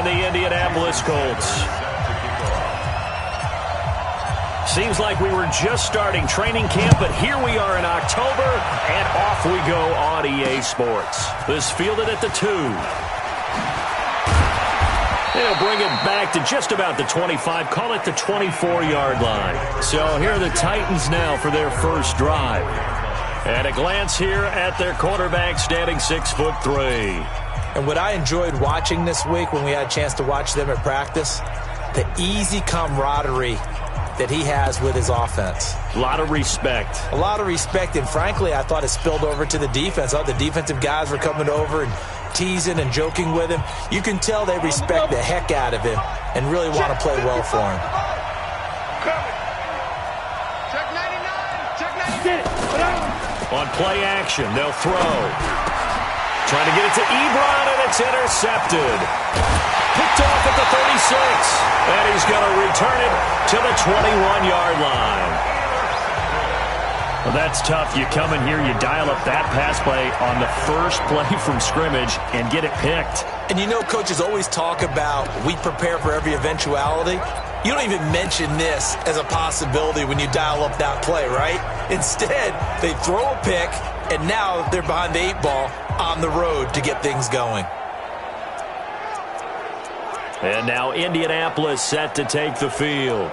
the Indianapolis Colts. Seems like we were just starting training camp, but here we are in October, and off we go on EA Sports. This fielded at the 2. They'll bring it back to just about the 25, call it the 24-yard line. So here are the Titans now for their first drive. And a glance here at their quarterback, standing 6'3". And what I enjoyed watching this week when we had a chance to watch them at practice, the easy camaraderie that he has with his offense. A lot of respect. A lot of respect, and frankly, I thought it spilled over to the defense. All the defensive guys were coming over and teasing and joking with him. You can tell they respect the heck out of him and really want to play well for him. On play action, they'll throw. Trying to get it to Ebron, and it's intercepted. Picked off at the 36, and he's going to return it to the 21-yard line. Well, that's tough. You come in here, you dial up that pass play on the first play from scrimmage and get it picked. And you know, coaches always talk about we prepare for every eventuality. You don't even mention this as a possibility when you dial up that play, right? Instead, they throw a pick, and now they're behind the 8 ball on the road to get things going. And now Indianapolis set to take the field.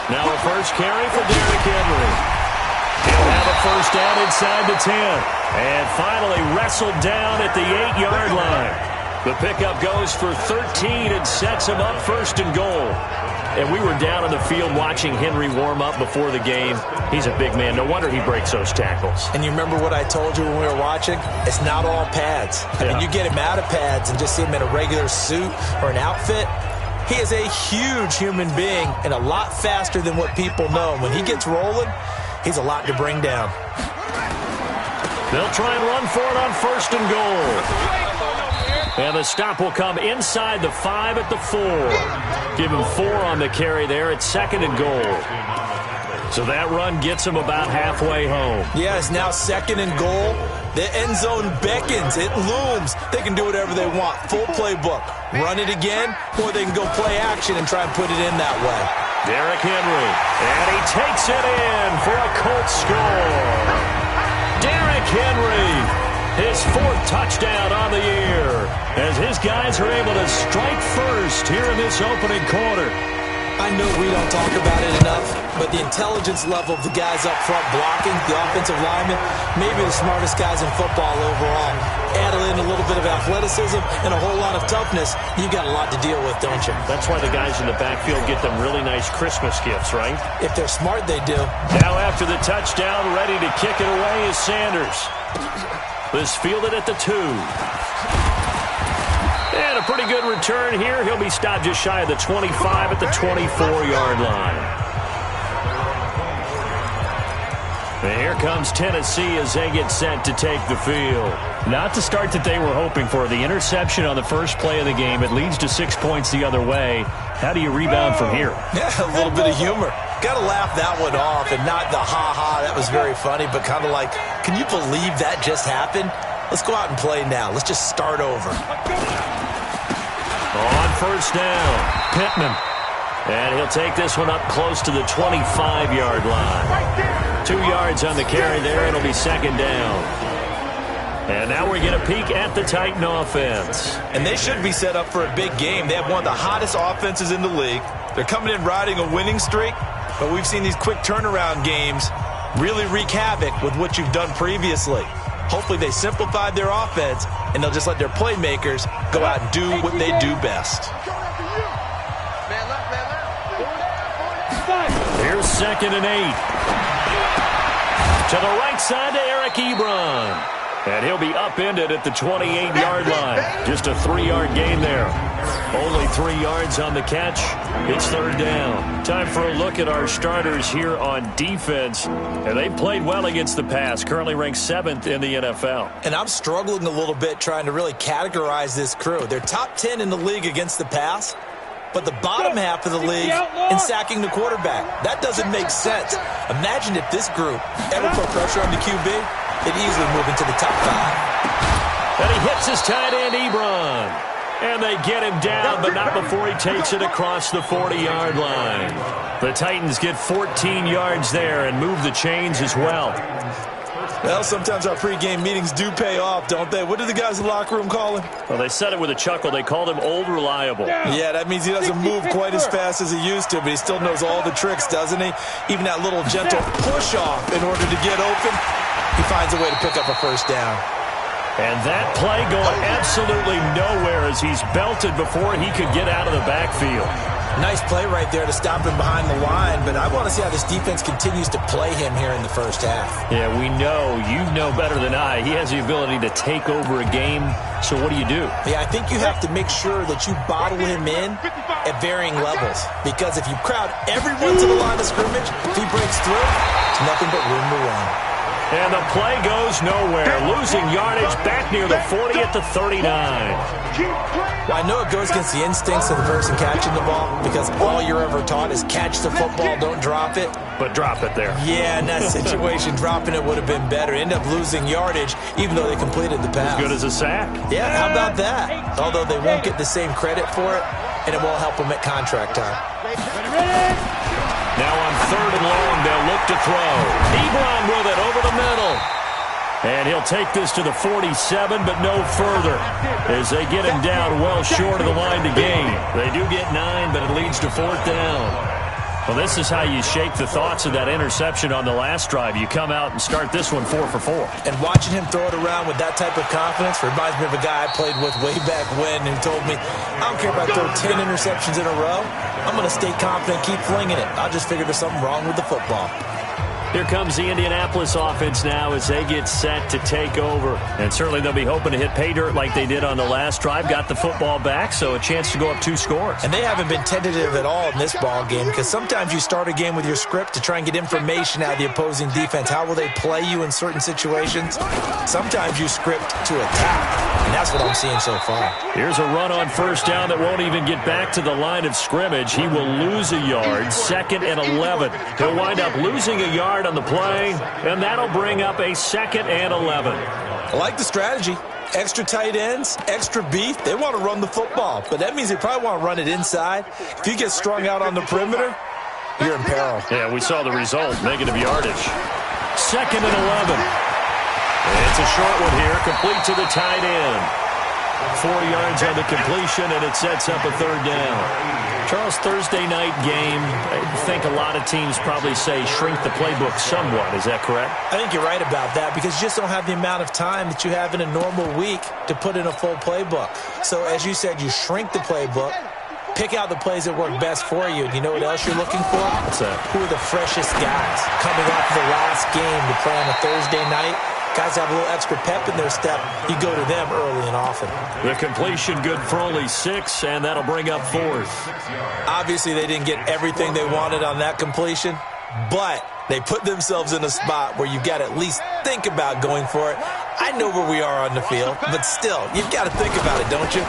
Now a first carry for Derrick Henry. He'll have a first down inside the 10. And finally wrestled down at the 8-yard line. The pickup goes for 13 and sets him up first and goal. And we were down on the field watching Henry warm up before the game. He's a big man. No wonder he breaks those tackles. And you remember what I told you when we were watching? It's not all pads. I mean, you get him out of pads and just see him in a regular suit or an outfit. He is a huge human being and a lot faster than what people know. When he gets rolling, he's a lot to bring down. They'll try and run for it on first and goal. And the stop will come inside the 5 at the 4. Give him 4 on the carry there at second and goal. So that run gets him about halfway home. Yeah, it's now second and goal. The end zone beckons. It looms. They can do whatever they want. Full playbook. Run it again, or they can go play action and try and put it in that way. Derrick Henry. And he takes it in for a Colts score. Derrick Henry. His 4th touchdown on the year. As his guys are able to strike first here in this opening quarter. I know we don't talk about it enough, but the intelligence level of the guys up front blocking, the offensive linemen, maybe the smartest guys in football overall. Add in a little bit of athleticism and a whole lot of toughness, you got a lot to deal with, don't you? That's why the guys in the backfield get them really nice Christmas gifts, right? If they're smart, they do. Now after the touchdown, ready to kick it away is Sanders. This fielded at the 2. And a pretty good return here. He'll be stopped just shy of the 25 at the 24-yard line. And here comes Tennessee as they get set to take the field. Not the start that they were hoping for. The interception on the first play of the game. It leads to 6 points the other way. How do you rebound from here? Yeah, a little bit of humor. Got to laugh that one off and not the ha-ha, that was very funny, but kind of like, can you believe that just happened? Let's go out and play now. Let's just start over. On first down, Pittman. And he'll take this one up close to the 25-yard line. 2 yards on the carry there. It'll be second down. And now we get a peek at the Titan offense. And they should be set up for a big game. They have one of the hottest offenses in the league. They're coming in riding a winning streak, but we've seen these quick turnaround games really wreak havoc with what you've done previously. Hopefully they simplified their offense, and they'll just let their playmakers go out and do what they do best. Here's second and 8. To the right side to Eric Ebron. And he'll be upended at the 28-yard line. Just a 3-yard gain there. Only 3 yards on the catch. It's third down. Time for a look at our starters here on defense. And they played well against the pass. Currently ranked 7th in the NFL. And I'm struggling a little bit trying to really categorize this crew. They're top 10 in the league against the pass, but the bottom half of the league in sacking the quarterback. That doesn't make sense. Imagine if this group ever put pressure on the QB, they'd easily move into the top 5. And he hits his tight end, Ebron. And they get him down, but not before he takes it across the 40-yard line. The Titans get 14 yards there and move the chains as well. Well, sometimes our pregame meetings do pay off, don't they? What do the guys in the locker room call him? Well, they said it with a chuckle. They called him Old Reliable. Yeah, that means he doesn't move quite as fast as he used to, but he still knows all the tricks, doesn't he? Even that little gentle push-off in order to get open, he finds a way to pick up a first down. And that play going absolutely nowhere as he's belted before he could get out of the backfield. Nice play right there to stop him behind the line, but I want to see how this defense continues to play him here in the first half. Yeah, we know. You know better than I. He has the ability to take over a game, so what do you do? Yeah, I think you have to make sure that you bottle him in at varying levels, because if you crowd everyone to the line of scrimmage, if he breaks through, it's nothing but room to run. And the play goes nowhere, losing yardage back near the 40 at the 39. Well, I know it goes against the instincts of the person catching the ball because all you're ever taught is catch the football, don't drop it. But drop it there. Yeah, in that situation, dropping it would have been better. End up losing yardage even though they completed the pass. As good as a sack. Yeah, how about that? Although they won't get the same credit for it, and it won't help them at contract time. Now on 3rd and long, they'll look to throw. Ebron with it over the middle. And he'll take this to the 47, but no further as they get him down well short of the line to gain. They do get 9, but it leads to 4th down. Well, this is how you shake the thoughts of that interception on the last drive. You come out and start this one 4 for 4. And watching him throw it around with that type of confidence reminds me of a guy I played with way back when who told me, I don't care if I throw 10 interceptions in a row. I'm going to stay confident, keep flinging it. I just figured there's something wrong with the football. Here comes the Indianapolis offense now as they get set to take over. And certainly they'll be hoping to hit pay dirt like they did on the last drive. Got the football back, so a chance to go up 2 scores. And they haven't been tentative at all in this ball game because sometimes you start a game with your script to try and get information out of the opposing defense. How will they play you in certain situations? Sometimes you script to attack, and that's what I'm seeing so far. Here's a run on 1st down that won't even get back to the line of scrimmage. He will lose a yard, 2nd and 11. He'll wind up losing a yard on the play, and that'll bring up a 2nd and 11. I like the strategy. Extra tight ends, extra beef. They want to run the football, but that means they probably want to run it inside. If you get strung out on the perimeter, you're in peril. Yeah, we saw the result, negative yardage. 2nd and 11. It's a short one here, complete to the tight end. 4 yards on the completion, and it sets up a 3rd down. Charles, Thursday night game, I think a lot of teams probably say shrink the playbook somewhat. Is that correct? I think you're right about that because you just don't have the amount of time that you have in a normal week to put in a full playbook. So as you said, you shrink the playbook, pick out the plays that work best for you. And you know what else you're looking for? What's that? Who are the freshest guys coming off the last game to play on a Thursday night? Guys have a little extra pep in their step. You go to them early and often. The completion good for only 6, and that'll bring up 4th. Obviously, they didn't get everything they wanted on that completion, but they put themselves in a spot where you've got to at least think about going for it. I know where we are on the field, but still, you've got to think about it, don't you?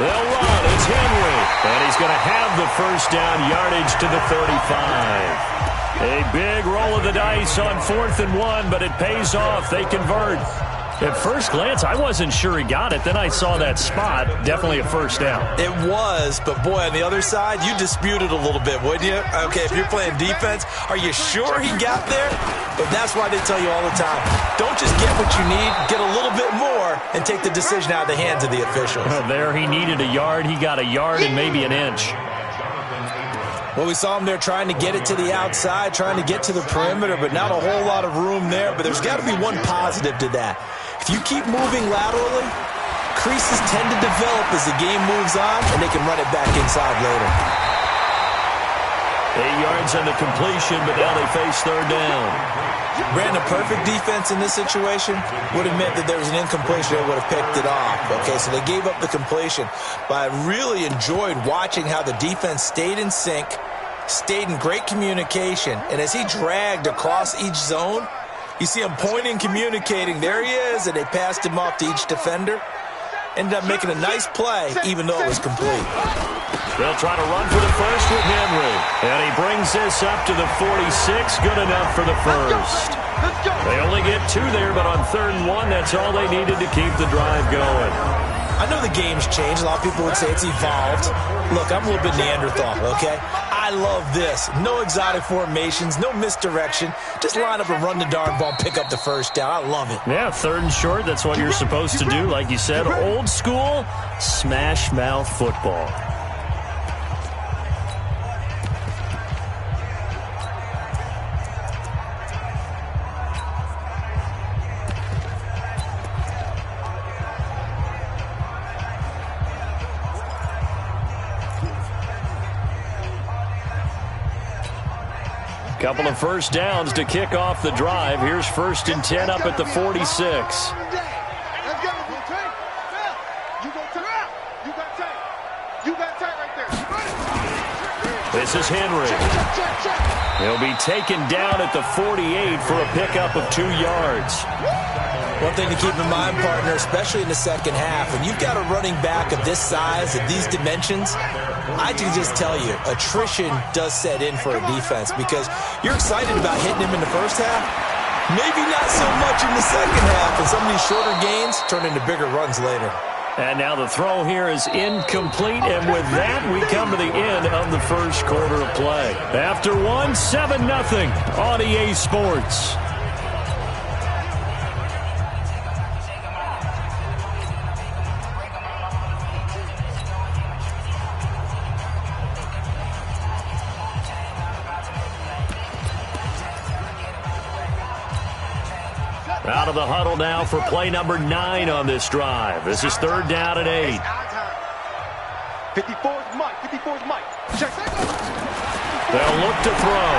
They'll run. It's Henry, and he's going to have the 1st down yardage to the 35. A big roll of the dice on 4th and 1, but it pays off. They convert. At first glance, I wasn't sure he got it. Then I saw that spot. Definitely a 1st down. It was, but boy, on the other side, you disputed a little bit, wouldn't you? Okay, if you're playing defense, are you sure he got there? But that's why they tell you all the time, don't just get what you need, get a little bit more, and take the decision out of the hands of the officials. There, he needed a yard. He got a yard and maybe an inch. Well, we saw him there trying to get it to the outside, trying to get to the perimeter, but not a whole lot of room there. But there's got to be one positive to that. If you keep moving laterally, creases tend to develop as the game moves on, and they can run it back inside later. 8 yards on the completion, but now they face third down. Brandon, perfect defense in this situation would have meant that there was an incompletion. They would have picked it off. Okay, so they gave up the completion. But I really enjoyed watching how the defense stayed in sync, stayed in great communication, and as he dragged across each zone, you see him pointing, communicating. There he is, and they passed him off to each defender. Ended up making a nice play, even though it was complete. They'll try to run for the first with Henry. And he brings this up to the 46. Good enough for the first. They only get 2 there, but on 3rd and 1, that's all they needed to keep the drive going. I know the game's changed. A lot of people would say it's evolved. Look, I'm a little bit Neanderthal, okay? I love this. No exotic formations, no misdirection. Just line up and run the darn ball, pick up the first down. I love it. Yeah, 3rd and short, that's what you're supposed to do. Like you said, old school, smash mouth football. Couple of first downs to kick off the drive. Here's 1st and 10 up at the 46. This is Henry. He'll be taken down at the 48 for a pickup of 2 yards. One thing to keep in mind, partner, especially in the second half, when you've got a running back of this size, of these dimensions, I can just tell you, attrition does set in for a defense because you're excited about hitting him in the first half. Maybe not so much in the second half, and some of these shorter gains turn into bigger runs later. And now the throw here is incomplete, and with that, we come to the end of the first quarter of play. After 1, 7-0 on EA Sports. Out of the huddle now for play number 9 on this drive. This is 3rd down and 8. 54's Mike. 54's Mike. Check. They'll look to throw.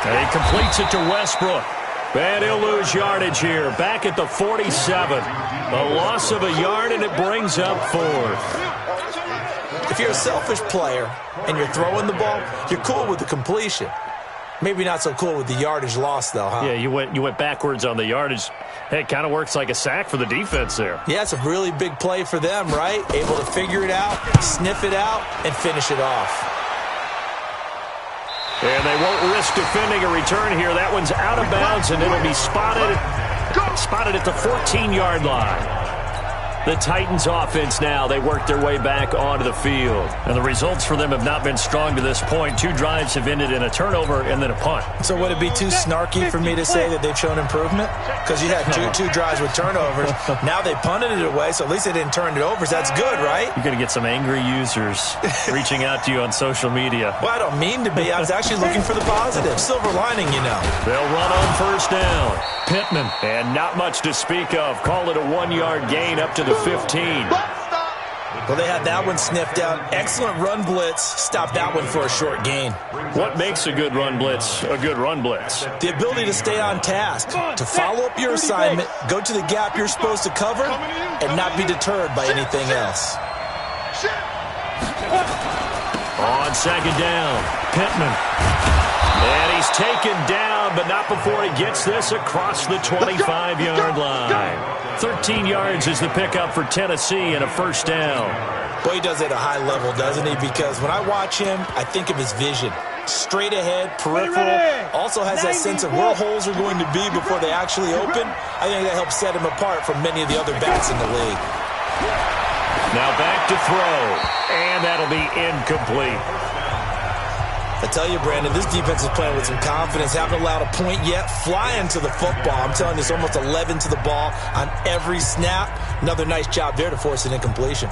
And he completes it to Westbrook. And he'll lose yardage here. Back at the 47. A loss of a yard, and it brings up 4th. If you're a selfish player and you're throwing the ball, you're cool with the completion. Maybe not so cool with the yardage loss, though, huh? Yeah, you went backwards on the yardage. Hey, it kind of works like a sack for the defense there. Yeah, it's a really big play for them, right? Able to figure it out, sniff it out, and finish it off. And they won't risk defending a return here. That one's out of bounds, and it'll be spotted at the 14-yard line. The Titans offense now, they work their way back onto the field. And the results for them have not been strong to this point. 2 drives have ended in a turnover and then a punt. So would it be too snarky for me to say that they've shown improvement? Because you had two drives with turnovers. Now they punted it away, so at least they didn't turn it over. So that's good, right? You're going to get some angry users reaching out to you on social media. Well, I don't mean to be. I was actually looking for the positive. Silver lining, you know. They'll run on 1st down. Pittman, and not much to speak of. Call it a 1-yard gain up to the 15. Well, they had that one sniffed out. Excellent run blitz. Stopped that one for a short gain. What makes a good run blitz a good run blitz? The ability to stay on task, to follow up your assignment, go to the gap you're supposed to cover, and not be deterred by anything else. On 2nd down, Pittman. And he's taken down, but not before he gets this across the 25-yard line. 13 yards is the pickup for Tennessee and a 1st down. Boy, he does it at a high level, doesn't he? Because when I watch him, I think of his vision. Straight ahead, peripheral. Also has that sense of where holes are going to be before they actually open. I think that helps set him apart from many of the other backs in the league. Now back to throw, and that'll be incomplete. I tell you, Brandon, this defense is playing with some confidence. Haven't allowed a point yet. Flying to the football. I'm telling you, it's almost 11 to the ball on every snap. Another nice job there to force an incompletion.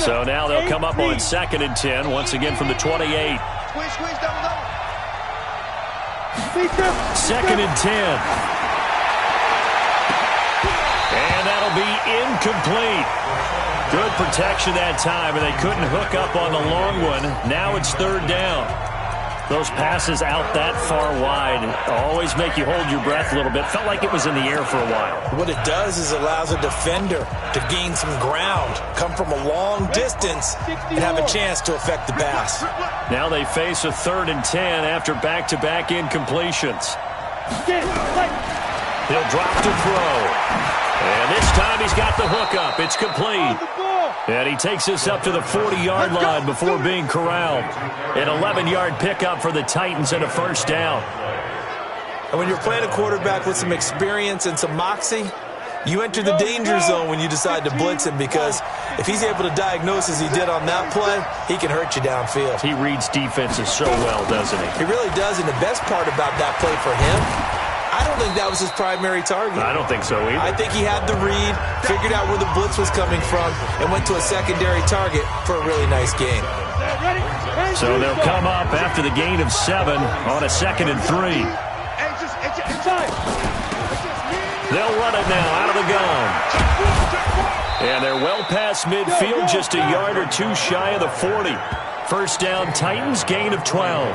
So now they'll come up on 2nd and 10, once again from the 28. 2nd and 10. And that'll be incomplete. Good protection that time, and they couldn't hook up on the long one. Now it's 3rd down. Those passes out that far wide always make you hold your breath a little bit. Felt like it was in the air for a while. What it does is it allows a defender to gain some ground, come from a long distance, and have a chance to affect the pass. Now they face a 3rd and 10 after back-to-back incompletions. He'll drop to throw. And this time he's got the hook up. It's complete. And he takes this up to the 40-yard line before being corralled. An 11-yard pickup for the Titans and a first down. And when you're playing a quarterback with some experience and some moxie, you enter the danger zone when you decide to blitz him, because if he's able to diagnose as he did on that play, he can hurt you downfield. He reads defenses so well, doesn't he? He really does, and the best part about that play for him, I don't think that was his primary target. I don't think so either. I think he had the read, figured out where the blitz was coming from, and went to a secondary target for a really nice game. So they'll come up after the gain of 7 on a 2nd and 3. They'll run it now out of the gun. And they're well past midfield, just a yard or two shy of the 40. First down, Titans, gain of 12.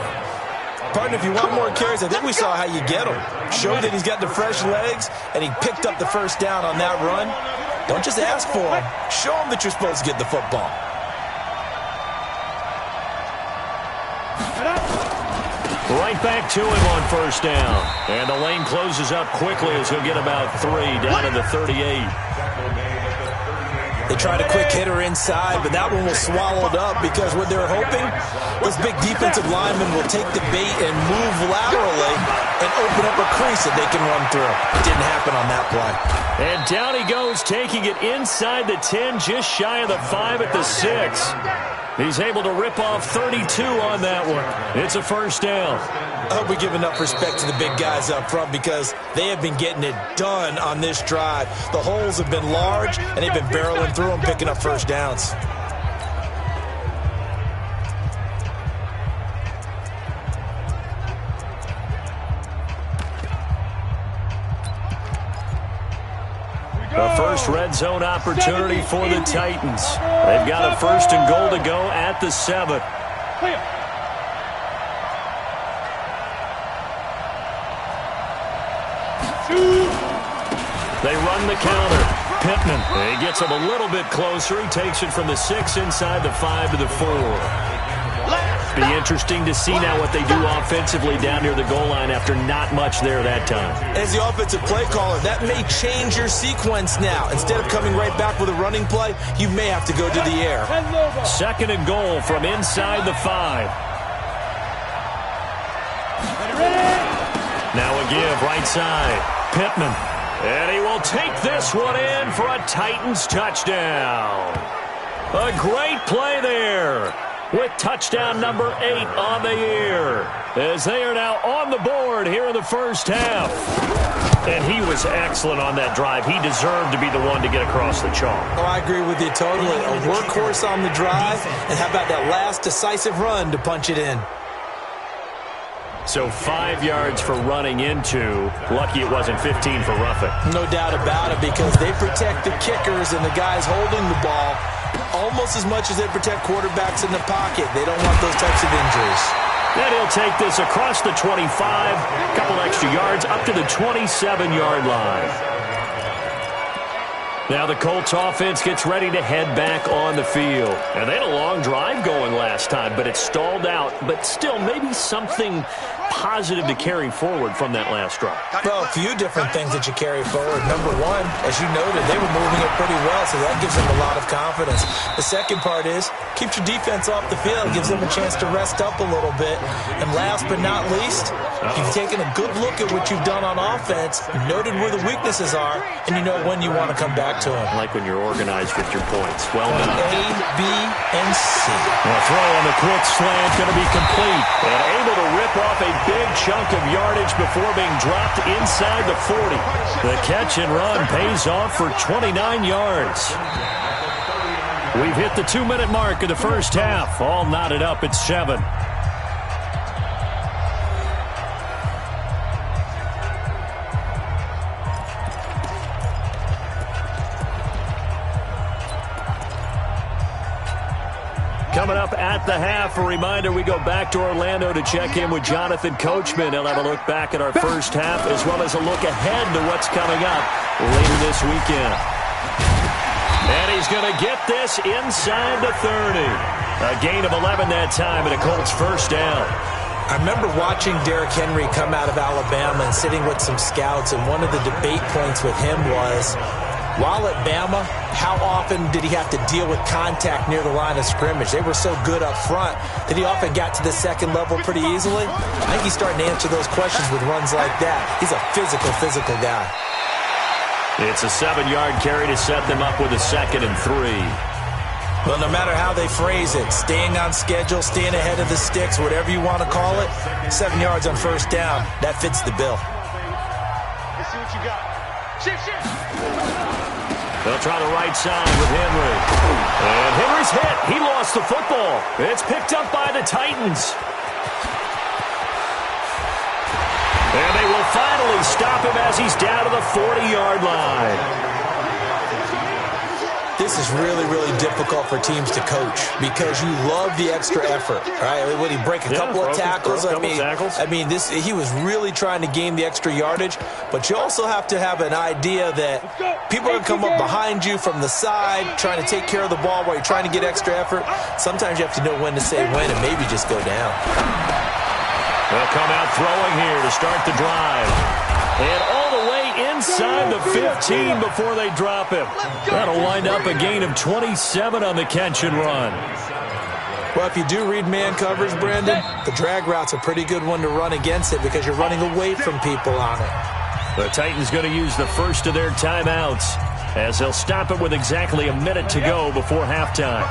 Partner, if you want more carries, I think we saw how you get him. Showed that he's got the fresh legs, and he picked up the first down on that run. Don't just ask for him. Show him that you're supposed to get the football. Right back to him on first down. And the lane closes up quickly as he'll get about 3 down to the 38. They tried a quick hitter inside, but that one was swallowed up because what they're hoping, those big defensive linemen will take the bait and move laterally and open up a crease that they can run through. It didn't happen on that play. And down he goes, taking it inside the 10, just shy of the 5 at the 6. He's able to rip off 32 on that one. It's a first down. I hope we give enough respect to the big guys up front, because they have been getting it done on this drive. The holes have been large, and they've been barreling through them, picking up first downs. The first red zone opportunity for the Titans. They've got a 1st and goal to go at the 7. They run the counter. Pittman, he gets him a little bit closer. He takes it from the 6 inside the 5 to the 4. Be interesting to see now what they do offensively down near the goal line after not much there that time. As the offensive play caller, that may change your sequence now. Instead of coming right back with a running play, you may have to go to the air. 2nd and goal from inside the 5. Now a give right side. Pittman. And he will take this one in for a Titans touchdown. A great play there, with touchdown number 8 on the year, as they are now on the board here in the first half. And he was excellent on that drive. He deserved to be the one to get across the chalk. Oh, I agree with you totally. A workhorse on the drive, and how about that last decisive run to punch it in? So 5 yards for running into. Lucky it wasn't 15 for roughing. No doubt about it, because they protect the kickers and the guys holding the ball almost as much as they protect quarterbacks in the pocket. They don't want those types of injuries. Then he'll take this across the 25, a couple extra yards, up to the 27-yard line. Now the Colts offense gets ready to head back on the field. And they had a long drive going last time, but it stalled out. But still, maybe something positive to carry forward from that last drive. Well, a few different things that you carry forward. Number one, as you noted, they were moving it pretty well, so that gives them a lot of confidence. The second part is, keeps your defense off the field, gives them a chance to rest up a little bit. And last but not least, you've taken a good look at what you've done on offense, noted where the weaknesses are, and you know when you want to come back to them. Like when you're organized with your points. Well done. A, B, and C. The throw on the quick slant going to be complete. And able to rip off a big chunk of yardage before being dropped inside the 40. The catch and run pays off for 29 yards. We've hit the 2-minute mark of the first half. All knotted up at 7. coming up at the half. A reminder, we go back to Orlando to check in with Jonathan Coachman. He'll have a look back at our first half as well as a look ahead to what's coming up later this weekend. And he's going to get this inside the 30. A gain of 11 that time and a Colts first down. I remember watching Derrick Henry come out of Alabama and sitting with some scouts, and one of the debate points with him was, while at Bama, how often did he have to deal with contact near the line of scrimmage? They were so good up front that he often got to the second level pretty easily. I think he's starting to answer those questions with runs like that. He's a physical guy. It's a 7-yard carry to set them up with a 2nd and 3. Well, no matter how they phrase it, staying on schedule, staying ahead of the sticks, whatever you want to call it, 7 yards on first down, that fits the bill. Let's see what you got. Shift. They'll try the right side with Henry. And Henry's hit. He lost the football. It's picked up by the Titans. And they will finally stop him as he's down to the 40-yard line. This is really difficult for teams to coach because you love the extra effort, right? Would he break a couple of tackles? He was really trying to gain the extra yardage, but you also have to have an idea that people are going to come up behind you from the side trying to take care of the ball while you're trying to get extra effort. Sometimes you have to know when to say when and maybe just go down. They'll come out throwing here to start the drive. And all the way inside the 15 before they drop him. That'll wind up a gain of 27 on the catch and run. Well, if you do read man coverage, Brandon, the drag route's a pretty good one to run against it because you're running away from people on it. The Titans going to use the first of their timeouts as they'll stop it with exactly a minute to go before halftime.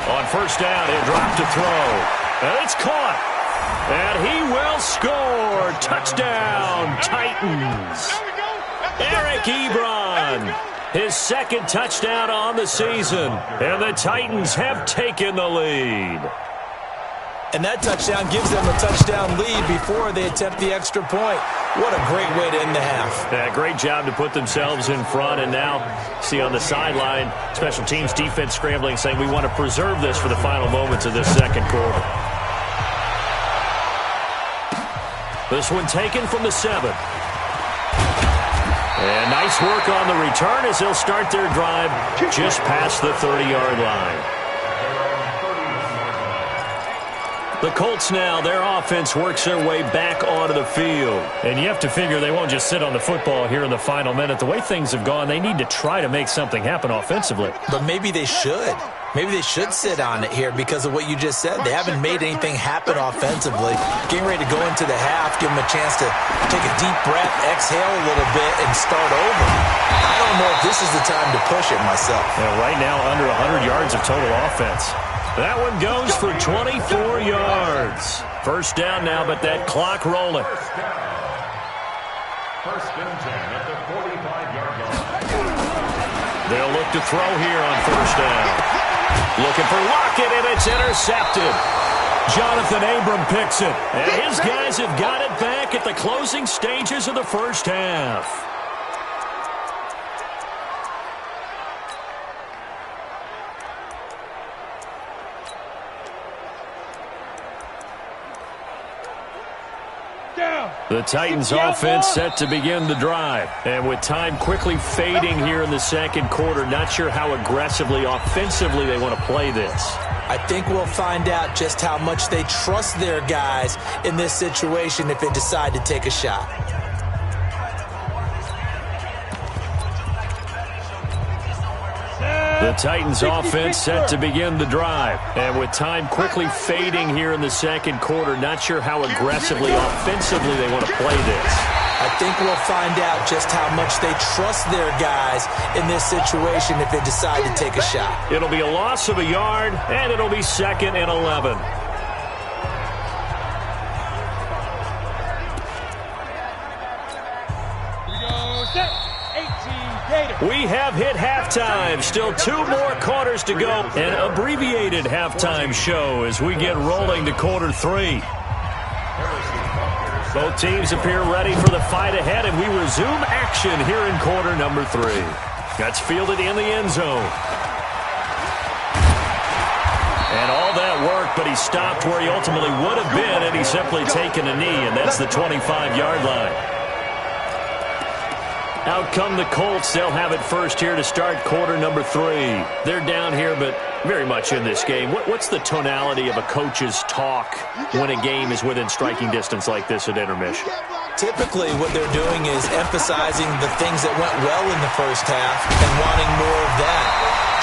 On first down, he'll drop to throw. And it's caught. And he will score. Touchdown, Titans. Eric Ebron, his 2nd touchdown on the season. And the Titans have taken the lead. And that touchdown gives them a touchdown lead before they attempt the extra point. What a great way to end the half. Yeah, great job to put themselves in front. And now, see on the sideline, special teams defense scrambling, saying we want to preserve this for the final moments of this second quarter. This one taken from the 7. And nice work on the return as they'll start their drive just past the 30-yard line. The Colts now, their offense works their way back onto the field. And you have to figure they won't just sit on the football here in the final minute. The way things have gone, they need to try to make something happen offensively. But maybe they should. Maybe they should sit on it here because of what you just said. They haven't made anything happen offensively. Getting ready to go into the half, give them a chance to take a deep breath, exhale a little bit, and start over. I don't know if this is the time to push it myself. Yeah, right now, under 100 yards of total offense. That one goes for 24 yards. First down now, but that clock rolling. First and 10 at the 45-yard line. They'll look to throw here on first down. Looking for Lockett, and it's intercepted. Jonathan Abram picks it. And his guys have got it back at the closing stages of the first half. The Titans offense set to begin the drive. And with time quickly fading here in the second quarter, not sure how aggressively, offensively they want to play this. I think we'll find out just how much they trust their guys in this situation if they decide to take a shot. The Titans offense set to begin the drive. And with time quickly fading here in the second quarter, not sure how aggressively, offensively they want to play this. I think we'll find out just how much they trust their guys in this situation if they decide to take a shot. It'll be a loss of a yard, and it'll be 2nd and 11. We have hit halftime. Still 2 more quarters to go. An abbreviated halftime show as we get rolling to quarter 3. Both teams appear ready for the fight ahead, and we resume action here in quarter number 3. That's fielded in the end zone. And all that work, but he stopped where he ultimately would have been, and he's simply taken a knee, and that's the 25-yard line. Out come the Colts. They'll have it first here to start quarter number 3. They're down here, but very much in this game. What's the tonality of a coach's talk when a game is within striking distance like this at intermission? Typically, what they're doing is emphasizing the things that went well in the first half and wanting more of that.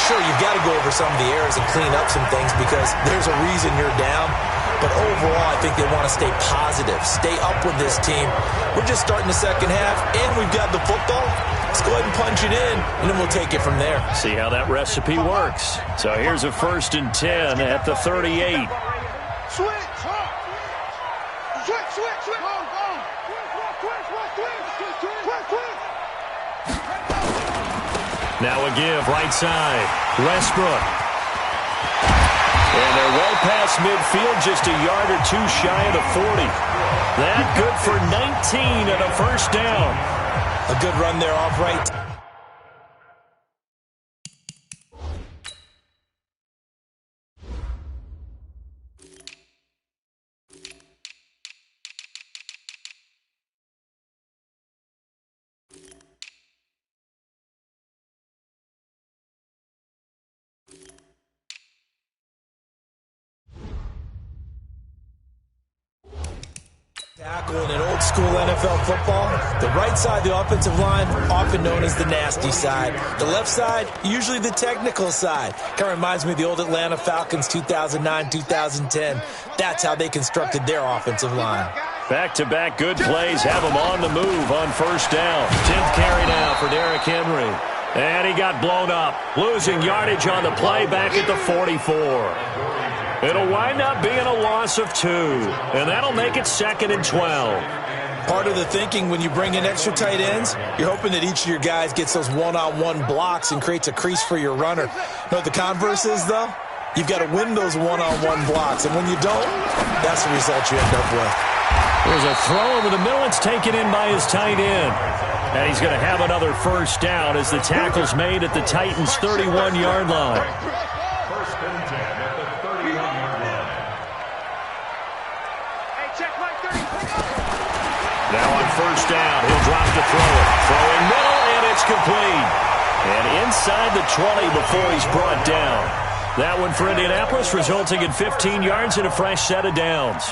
Sure, you've got to go over some of the errors and clean up some things because there's a reason you're down. But overall, I think they want to stay positive, stay up with this team. We're just starting the second half, and we've got the football. Let's go ahead and punch it in, and then we'll take it from there. See how that recipe works. So here's a 1st and 10 at the 38. Now a give, right side. Westbrook. And they're well past midfield, just a yard or two shy of the 40. That good for 19 and a first down. A good run there off right. Tackle in an old-school NFL football, the right side of the offensive line, often known as the nasty side. The left side, usually the technical side. Kind of reminds me of the old Atlanta Falcons 2009-2010. That's how they constructed their offensive line. Back-to-back good plays have them on the move on first down. 10th carry now for Derrick Henry. And he got blown up, losing yardage on the play back at the 44. It'll wind up being a loss of 2, and that'll make it 2nd and 12. Part of the thinking when you bring in extra tight ends, you're hoping that each of your guys gets those one-on-one blocks and creates a crease for your runner. You know what the converse is, though? You've got to win those one-on-one blocks, and when you don't, that's the result you end up with. There's a throw over the middle. It's taken in by his tight end. And he's going to have another first down as the tackle's made at the Titans' 31-yard line. Now on first down, he'll drop to throw it. Throwing middle, and it's complete. And inside the 20 before he's brought down. That one for Indianapolis, resulting in 15 yards and a fresh set of downs.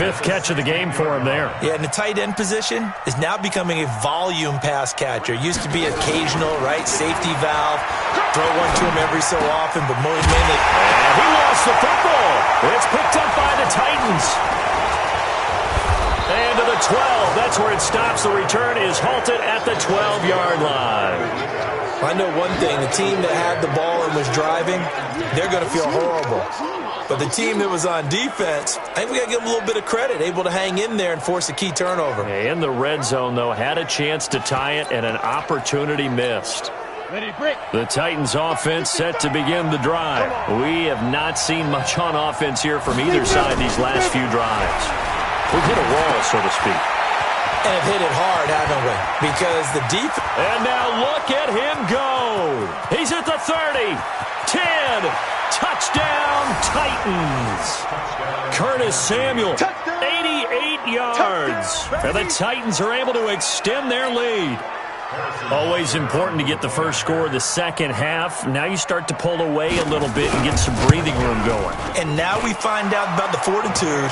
5th catch of the game for him there. Yeah, and the tight end position is now becoming a volume pass catcher. Used to be occasional, right, safety valve. Throw one to him every so often, but more mainly. And he lost the football. It's picked up by the Titans. And to the 12. That's where it stops. The return is halted at the 12-yard line. I know one thing. The team that had the ball and was driving, they're going to feel horrible. But the team that was on defense, I think we got to give them a little bit of credit, able to hang in there and force a key turnover. In the red zone, though, had a chance to tie it and an opportunity missed. The Titans offense set to begin the drive. We have not seen much on offense here from either side these last few drives. We've hit a wall, so to speak. And have hit it hard, haven't we? Because the deep. And now look at him go. He's at the 30, 10, touchdown Titans. Curtis Samuel, 88 yards. And the Titans are able to extend their lead. Always important to get the first score of the second half. Now you start to pull away a little bit and get some breathing room going. And now we find out about the fortitude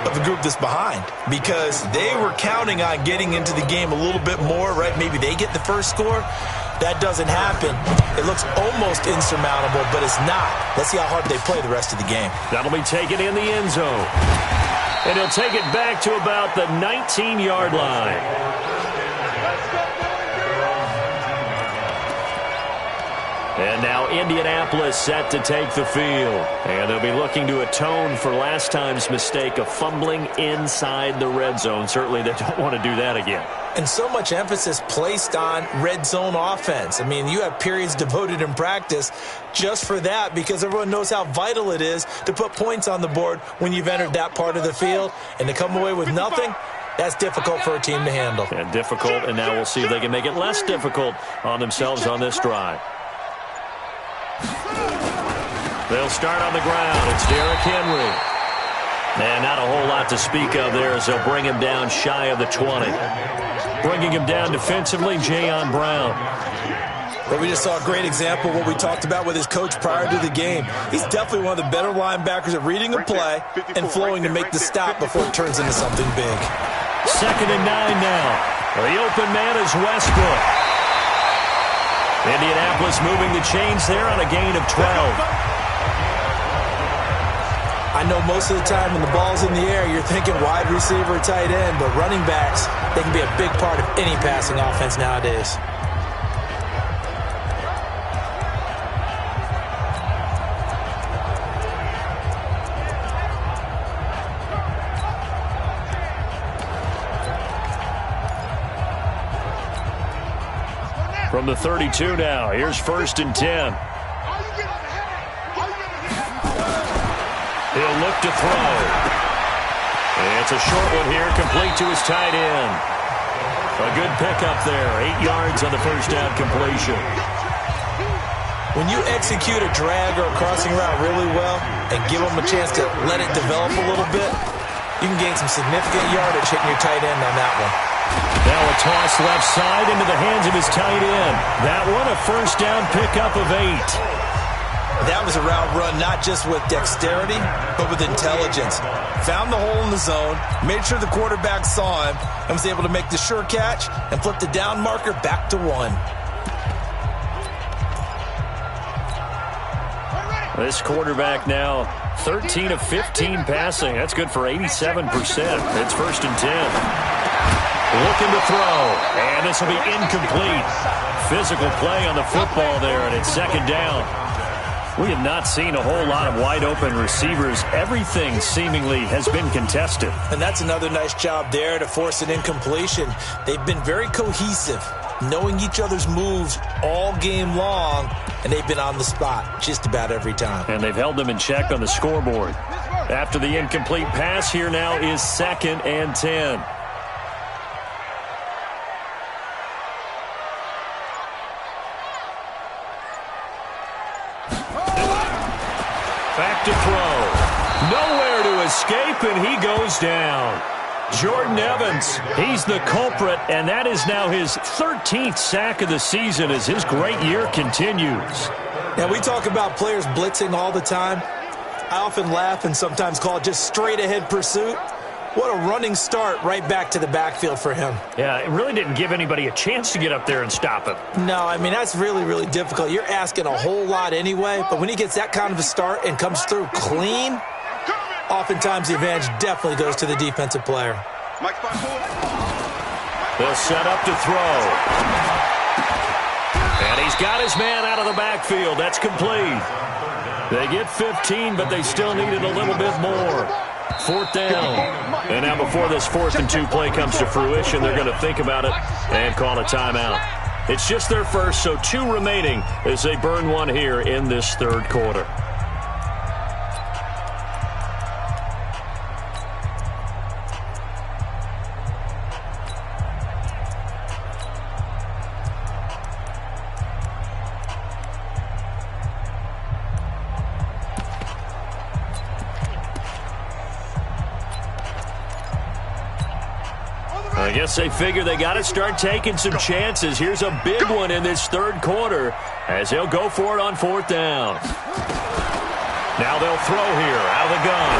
of the group that's behind, because they were counting on getting into the game a little bit more, right? Maybe they get the first score. That doesn't happen. It looks almost insurmountable, but it's not. Let's see how hard they play the rest of the game. That'll be taken in the end zone. And he'll take it back to about the 19-yard line. And now Indianapolis set to take the field. And they'll be looking to atone for last time's mistake of fumbling inside the red zone. Certainly they don't want to do that again. And so much emphasis placed on red zone offense. I mean, you have periods devoted in practice just for that, because everyone knows how vital it is to put points on the board when you've entered that part of the field. And to come away with nothing, That's difficult for a team to handle. And difficult, and now we'll see if they can make it less difficult on themselves on this drive. They'll start on the ground. It's Derrick Henry. And not a whole lot to speak of there as they'll bring him down shy of the 20. Bringing him down defensively, Jayon Brown. Well, we just saw a great example of what we talked about with his coach prior to the game. He's definitely one of the better linebackers at reading a play and flowing to make the stop before it turns into something big. 2nd and 9 now. The open man is Westbrook. Indianapolis moving the chains there on a gain of 12. I know most of the time when the ball's in the air, you're thinking wide receiver, tight end, but running backs, they can be a big part of any passing offense nowadays. From the 32 now, here's 1st and 10. He'll look to throw. It's a short one here, complete to his tight end. A good pickup there, 8 yards on the first down completion. When you execute a drag or a crossing route really well and give them a chance to let it develop a little bit, you can gain some significant yardage hitting your tight end on that one. Now a toss left side into the hands of his tight end. That one a first down pickup of 8. That was a route run not just with dexterity, but with intelligence. Found the hole in the zone, made sure the quarterback saw him, and was able to make the sure catch and flip the down marker back to 1. This quarterback now 13 of 15 passing. That's good for 87%. It's 1st and 10. Looking to throw, and this will be incomplete. Physical play on the football there, and it's 2nd down. We have not seen a whole lot of wide-open receivers. Everything seemingly has been contested. And that's another nice job there to force an incompletion. They've been very cohesive, knowing each other's moves all game long, and they've been on the spot just about every time. And they've held them in check on the scoreboard. After the incomplete pass, here now is 2nd and 10. Back to throw. Nowhere to escape, and he goes down. Jordan Evans, he's the culprit, and that is now his 13th sack of the season as his great year continues. Now, we talk about players blitzing all the time. I often laugh and sometimes call it just straight-ahead pursuit. What a running start right back to the backfield for him. Yeah, it really didn't give anybody a chance to get up there and stop him. No, I mean, that's really, really difficult. You're asking a whole lot anyway, but when he gets that kind of a start and comes through clean, oftentimes the advantage definitely goes to the defensive player. They'll set up to throw. And he's got his man out of the backfield. That's complete. They get 15, but they still needed a little bit more. 4th down. And now before this 4th and 2 play comes to fruition, they're going to think about it and call a timeout. It's just their first, so 2 remaining as they burn one here in this 3rd quarter. I guess they figure they got to start taking some chances. Here's a big one in this 3rd quarter as they'll go for it on 4th down. Now they'll throw here out of the gun.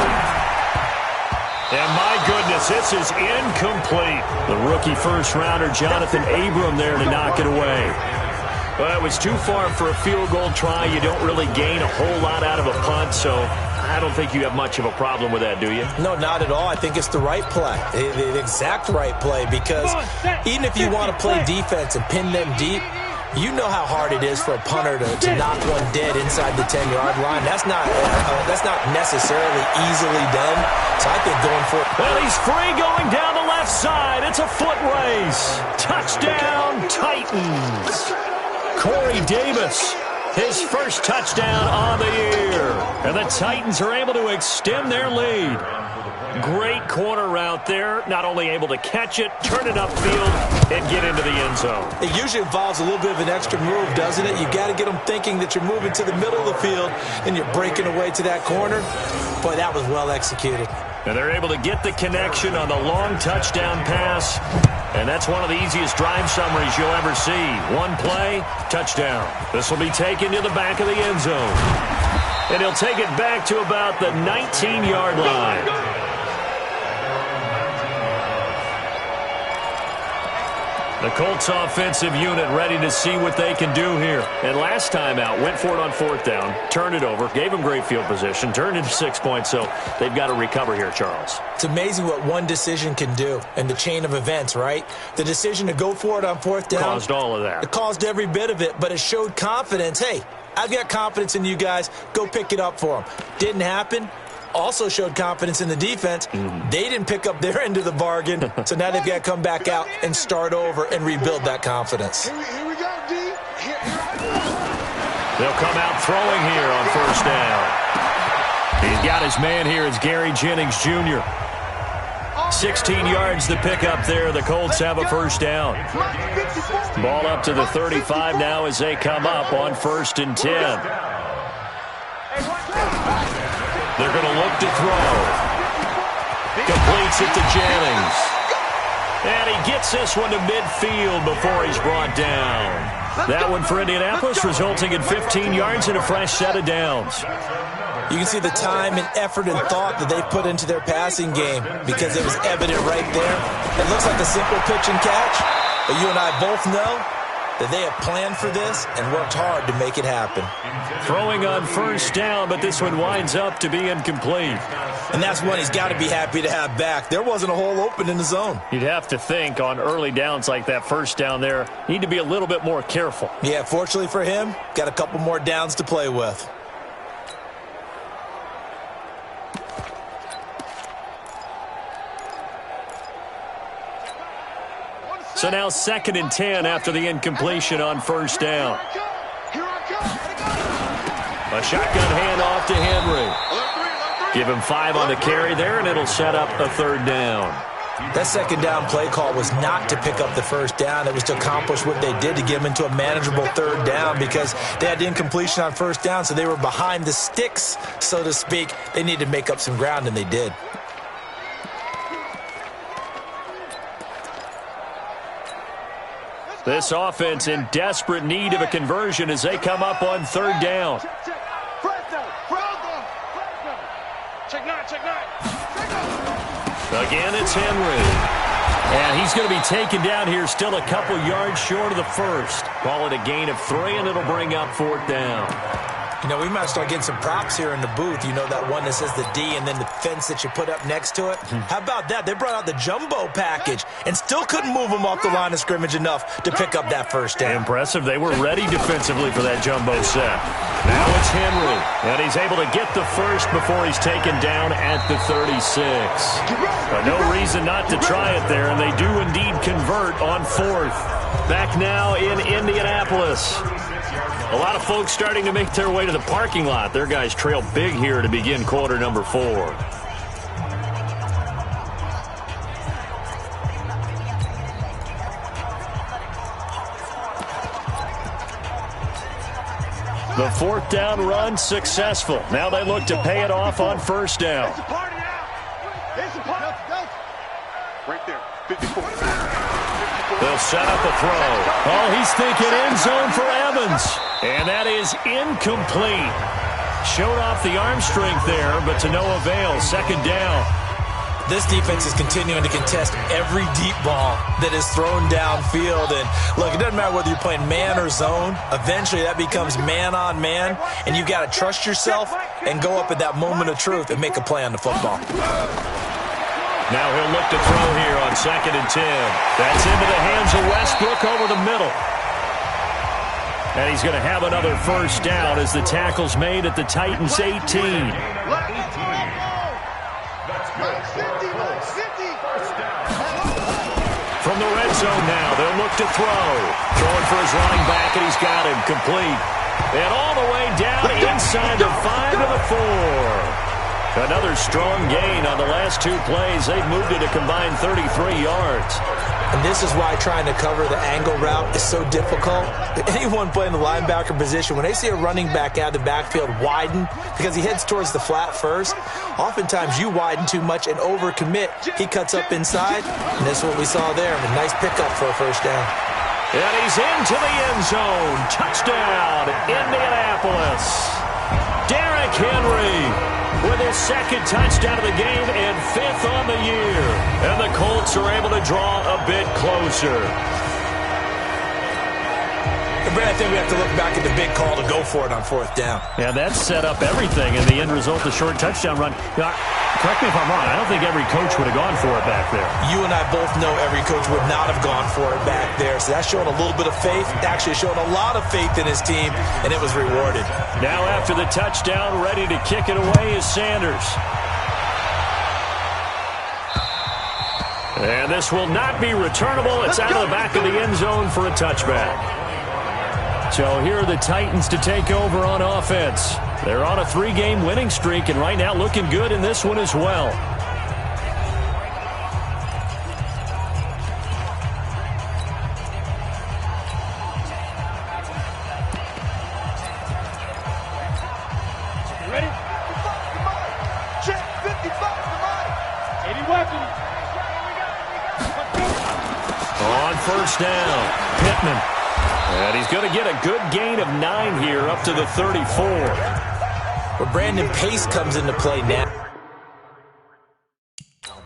And my goodness, this is incomplete. The rookie first-rounder Jonathan Abram there to knock it away. Well, it was too far for a field goal try. You don't really gain a whole lot out of a punt, so I don't think you have much of a problem with that, do you? No, not at all. I think it's the right play, the exact right play, because even if you want to play defense and pin them deep, you know how hard it is for a punter to knock one dead inside the 10-yard line. That's not necessarily easily done. So I think going for it. Well, he's free going down the left side. It's a foot race. Touchdown, Titans. Corey Davis, his first touchdown on the year. And the Titans are able to extend their lead. Great corner route there. Not only able to catch it, turn it upfield, and get into the end zone. It usually involves a little bit of an extra move, doesn't it? You got to get them thinking that you're moving to the middle of the field and you're breaking away to that corner. Boy, that was well executed. And they're able to get the connection on the long touchdown pass. And that's one of the easiest drive summaries you'll ever see. One play, touchdown. This will be taken to the back of the end zone. And he'll take it back to about the 19-yard line. The Colts offensive unit ready to see what they can do here. And last time out, went for it on fourth down, turned it over, gave them great field position, turned into 6 points, so they've got to recover here, Charles. It's amazing what one decision can do in the chain of events, right? The decision to go for it on fourth down. Caused all of that. It caused every bit of it, but it showed confidence. Hey, I've got confidence in you guys. Go pick it up for them. Didn't happen. Also showed confidence in the defense. They didn't pick up their end of the bargain, so now they've got to come back out and start over and rebuild that confidence. Here we go, D. They'll come out throwing here on first down. He's got his man here. It's Gary Jennings Jr. 16 yards to pick up there. The Colts have a first down. Ball up to the 35 now as they come up on 1st and 10. They're going to look to throw. Completes it to Jennings. And he gets this one to midfield before he's brought down. That one for Indianapolis, resulting in 15 yards and a fresh set of downs. You can see the time and effort and thought that they put into their passing game because it was evident right there. It looks like a simple pitch and catch, but you and I both know that they have planned for this and worked hard to make it happen. Throwing on first down, but this one winds up to be incomplete. And that's one he's got to be happy to have back. There wasn't a hole open in the zone. You'd have to think on early downs like that first down there, need to be a little bit more careful. Yeah, fortunately for him, got a couple more downs to play with. So now 2nd and 10 after the incompletion on first down. A shotgun handoff to Henry. Give him 5 on the carry there, and it'll set up a 3rd down. That 2nd down play call was not to pick up the first down. It was to accomplish what they did to get them into a manageable 3rd down because they had the incompletion on first down, so they were behind the sticks, so to speak. They needed to make up some ground, and they did. This offense in desperate need of a conversion as they come up on 3rd down. Again, it's Henry. And he's going to be taken down here, still a couple yards short of the first. Call it a gain of 3, and it'll bring up 4th down. You know, we might start getting some props here in the booth. You know, that one that says the D and then the fence that you put up next to it? How about that? They brought out the jumbo package and still couldn't move them off the line of scrimmage enough to pick up that first down. Impressive. They were ready defensively for that jumbo set. Now it's Henry, and he's able to get the first before he's taken down at the 36. But no reason not to try it there, and they do indeed convert on 4th. Back now in Indianapolis. A lot of folks starting to make their way to the parking lot. Their guys trail big here to begin quarter number 4. The 4th down run successful. Now they look to pay it off on first down. Right there, 54. They'll set up a throw. Oh, he's thinking end zone for Evans. And that is incomplete. Showed off the arm strength there, but to no avail. 2nd down. This defense is continuing to contest every deep ball that is thrown downfield. And look, it doesn't matter whether you're playing man or zone. Eventually that becomes man on man, and you've got to trust yourself and go up at that moment of truth and make a play on the football. Now he'll look to throw here on 2nd and 10. That's into the hands of Westbrook over the middle. And he's going to have another first down as the tackle's made at the Titans' 18. From the red zone now, they'll look to throw. Throwing for his running back, and he's got him complete. And all the way down inside the 5 to the 4. Another strong gain on the last 2 plays. They've moved it a combined 33 yards. And this is why trying to cover the angle route is so difficult. Anyone playing the linebacker position, when they see a running back out of the backfield widen because he heads towards the flat first, oftentimes you widen too much and overcommit. He cuts up inside, and that's what we saw there. A nice pickup for a first down. And he's into the end zone. Touchdown, Indianapolis. Derrick Henry with his 2nd touchdown of the game and 5th on the year. And the Colts are able to draw a bit closer. And Brad, I think we have to look back at the big call to go for it on 4th down. Yeah, that set up everything, and the end result, the short touchdown run. Now, correct me if I'm wrong, I don't think every coach would have gone for it back there. You and I both know every coach would not have gone for it back there. So that's showing a little bit of faith. Actually showing a lot of faith in his team, and it was rewarded. Now after the touchdown, ready to kick it away is Sanders. And this will not be returnable. It's out of the back of the end zone for a touchback. So here are the Titans to take over on offense. They're on a 3-game winning streak, and right now looking good in this one as well. Ready? Check 55, come on. 80 weapons. On 1st down, Pittman. And he's going to get a good gain of 9 here up to the 34. But Brandon Pace comes into play now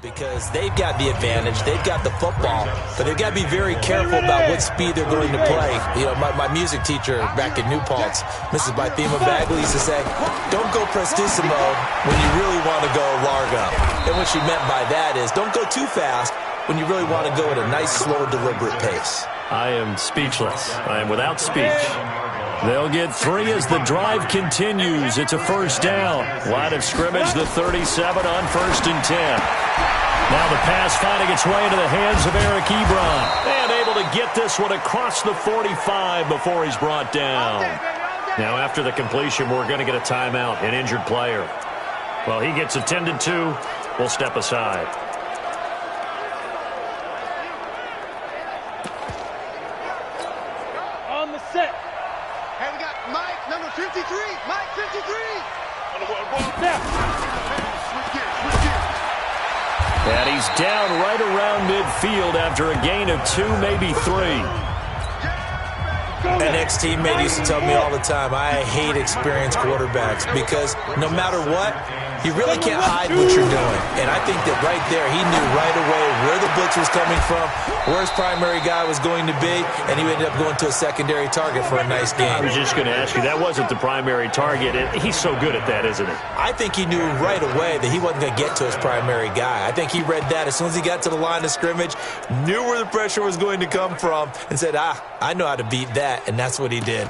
because they've got the advantage. They've got the football, but they've got to be very careful about what speed they're going to play. You know, my music teacher back in New Paltz, Mrs. Bythema Bagley, used to say, don't go prestissimo when you really want to go largo. And what she meant by that is don't go too fast when you really want to go at a nice, slow, deliberate pace. I am speechless. I am without speech. They'll get 3 as the drive continues. It's a 1st down. Line of scrimmage, the 37 on 1st and 10. Now the pass finding its way into the hands of Eric Ebron. And able to get this one across the 45 before he's brought down. Now after the completion, we're going to get a timeout, an injured player. Well, he gets attended to. We'll step aside. On the set. Hey, we got Mike, number 53. Mike, 53. Now. Switch gears. And he's down right around midfield after a gain of 2, maybe 3. An ex-teammate used to tell me all the time, I hate experienced quarterbacks because no matter what, you really can't hide what you're doing. And I think that right there, he knew right away where the blitz was coming from, where his primary guy was going to be, and he ended up going to a secondary target for a nice game. I was just going to ask you, that wasn't the primary target. He's so good at that, isn't he? I think he knew right away that he wasn't going to get to his primary guy. I think he read that as soon as he got to the line of scrimmage, knew where the pressure was going to come from, and said, I know how to beat that, and that's what he did.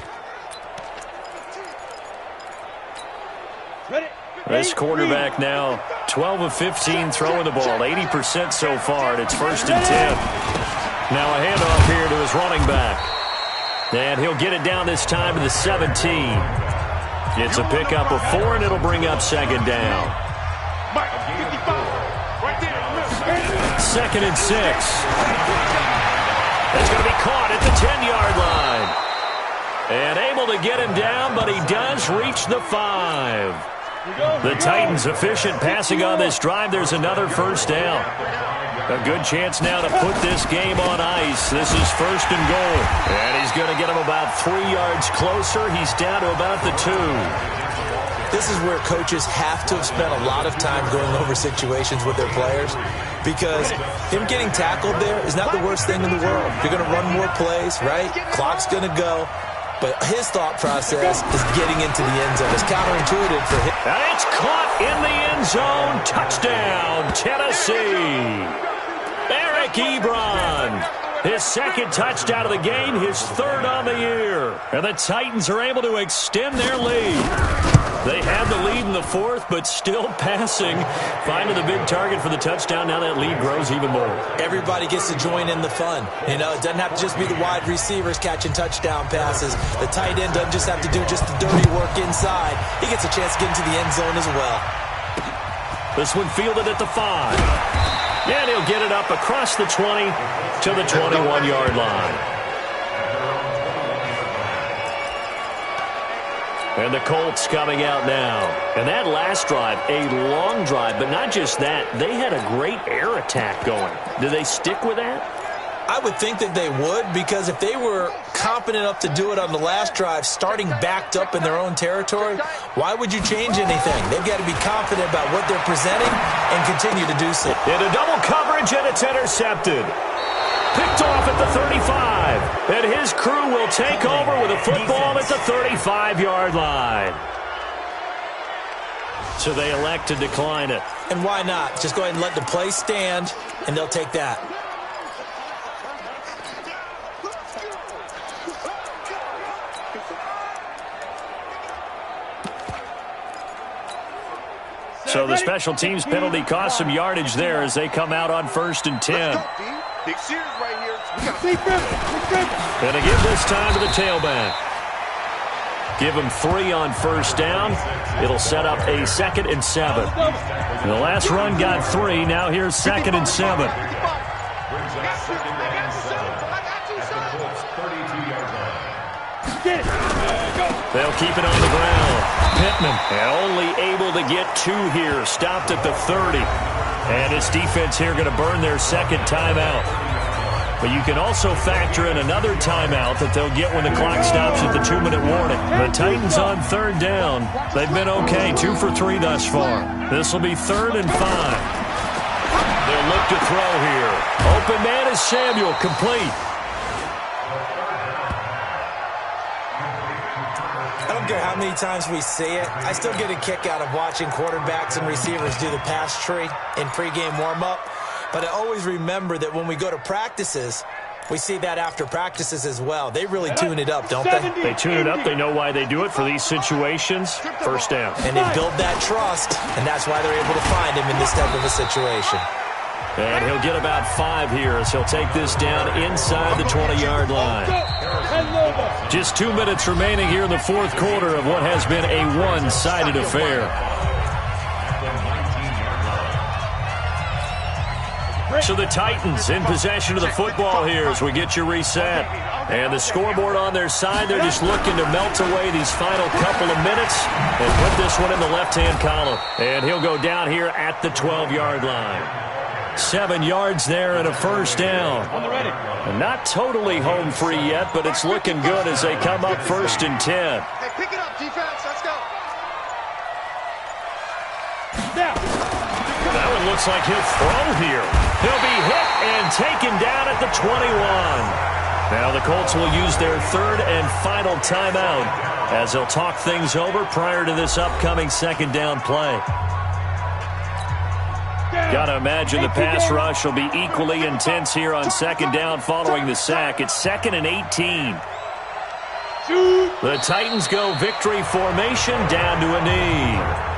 This quarterback now 12 of 15 throwing the ball, 80% so far, and it's 1st and 10. Now a handoff here to his running back. And he'll get it down this time to the 17. It's a pickup of 4, and it'll bring up 2nd down. 2nd and 6. It's going to be caught at the 10-yard line. And able to get him down, but he does reach the 5. The Titans efficient passing on this drive. There's another 1st down. A good chance now to put this game on ice. This is 1st and goal. And he's going to get him about 3 yards closer. He's down to about the 2. This is where coaches have to have spent a lot of time going over situations with their players because him getting tackled there is not the worst thing in the world. You're going to run more plays, right? Clock's going to go. But his thought process is getting into the end zone. It's counterintuitive for him. And it's caught in the end zone. Touchdown, Tennessee. Eric Ebron. His 2nd touchdown of the game, his 3rd on the year. And the Titans are able to extend their lead. They had the lead in the 4th, but still passing. Finding the big target for the touchdown. Now that lead grows even more. Everybody gets to join in the fun. You know, it doesn't have to just be the wide receivers catching touchdown passes. The tight end doesn't just have to do just the dirty work inside. He gets a chance to get into the end zone as well. This one fielded at the 5. And he'll get it up across the 20 to the 21-yard line. And the Colts coming out now. And that last drive, a long drive, but not just that. They had a great air attack going. Do they stick with that? I would think that they would, because if they were confident enough to do it on the last drive, starting backed up in their own territory, why would you change anything? They've got to be confident about what they're presenting and continue to do so. Into double coverage, and it's intercepted. Picked off at the 35. And his crew will take over with a football at the 35-yard line. So they elect to decline it. And why not? Just go ahead and let the play stand, and they'll take that. So the special teams penalty cost some yardage there as they come out on 1st and 10. Big series right here. We got And to give this time to the tailback. Give him 3 on 1st down. It'll set up a 2nd and 7. And the last run got 3. Now here's 2nd and 7. They'll keep it on the ground. Pittman only able to get 2 here. Stopped at the 30. And his defense here going to burn their 2nd timeout. But you can also factor in another timeout that they'll get when the clock stops at the 2-minute warning. The Titans on 3rd down. They've been okay, 2 for 3 thus far. This will be 3rd and 5. They'll look to throw here. Open man is Samuel, complete. I don't care how many times we see it. I still get a kick out of watching quarterbacks and receivers do the pass tree in pregame warm-up. But I always remember that when we go to practices, we see that after practices as well. They really tune it up, don't they? They tune it up. They know why they do it for these situations. 1st down. And they build that trust, and that's why they're able to find him in this type of a situation. And he'll get about 5 here as he'll take this down inside the 20-yard line. Just 2 minutes remaining here in the 4th quarter of what has been a one-sided affair. So the Titans in possession of the football here as we get you reset. And the scoreboard on their side, they're just looking to melt away these final couple of minutes and put this one in the left-hand column. And he'll go down here at the 12-yard line. 7 yards there and a 1st down. And not totally home free yet, but it's looking good as they come up 1st and 10. Hey, pick it up, defense. Let's go. That one looks like he'll throw here. He'll be hit and taken down at the 21. Now the Colts will use their 3rd and final timeout as they'll talk things over prior to this upcoming 2nd down play. Got to imagine the pass rush will be equally intense here on 2nd down following the sack. It's 2nd and 18. The Titans go victory formation down to a knee.